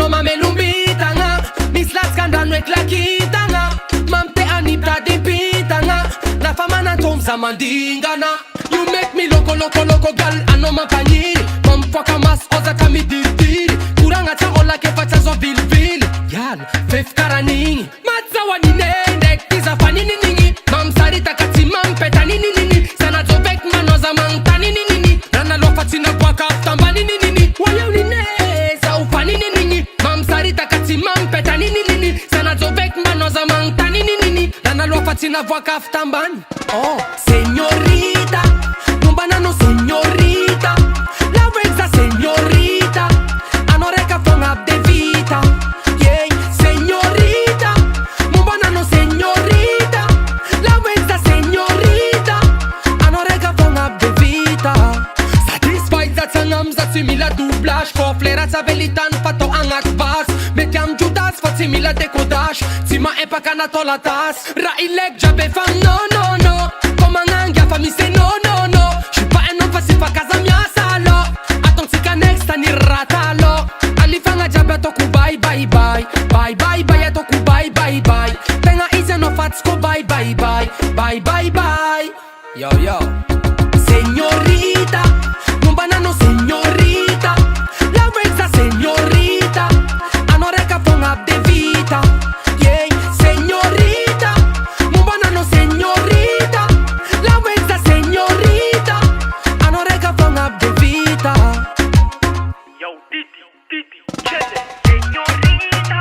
no mamelumbita nga Mislas kandan wek lakita nga Mamte anipta dipita nga Na fama na tom sa mandinga na You make me loco loco loco gal ano mampanyiri Mamfwaka mas oza kami diri Kuranga cha ola ke facha zo vil Yan, fef karaningi Matzawa ninendek Tiza fanini ningi Mam sarita kati mampeta nini nini Sana zo vek manoza mangta nini nini Rana lo fatina kwa kaftamba nini nini Wayo nineza ufanini nini Mam sarita kati mampeta nini nini Sana zo vek manoza mangta nini nini Rana lo fatina kwa kaftambani Oh, señorita Numbana no señorita La reza señorita Anoreka fong up de vita Yeah, señorita Numbana no señorita La reza señorita Anoreka fong up de vita Satisfied dat sangam zat simila doublage Koflera sa velitan fato ang akbas Metyam judas fat simila dekodage Sima epa kanatola tas Ra ilek jabe fam no no no Komanganga fami se no no no J'suis pas un homme facile pa casa mia salo Attends tika next ani ratalo Alifanga jabe toku bye bye bye Bye bye bye toku bye bye bye Tenga ise no fatsko bye bye bye Bye bye bye Yo yo Señorita Numbana no señorita La reza señorita Anoreka fong up de vita Yeah señorita Numbana no señorita La reza señorita Anoreka fong up de vita Yo, Titi, chele. Señorita,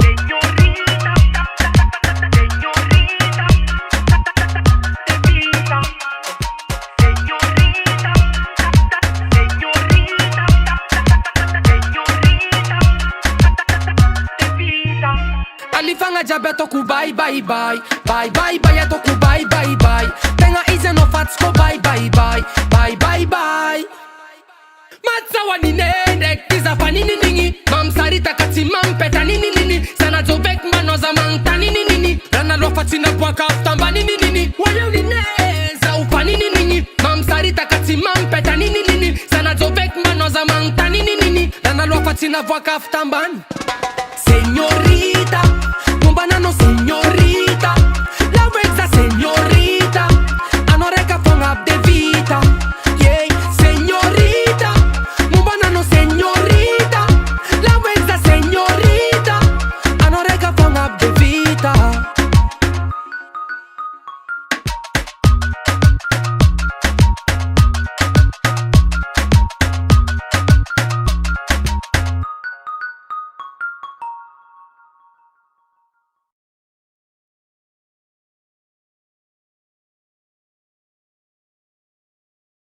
señorita, señorita, de vida. Señorita, señorita, señorita, de vida. Alifanga jabe toku bye bye bye Bye bye bye toku bye bye bye Tenga ise no fatsko bye bye bye Bye bye bye Matzawa ninendek Tiza fanini ningi Mam sarita kati mampeta nini nini Sana zo vek manoza mangta nini nini Rana lo fatina kwa kaftamba nini nini Wayo nineza ufanini ningi Mam sarita kati mampeta nini nini Sana zo vek manoza mangta nini nini Rana lo fatina kwa kaftambani Señorita Numbana no señorita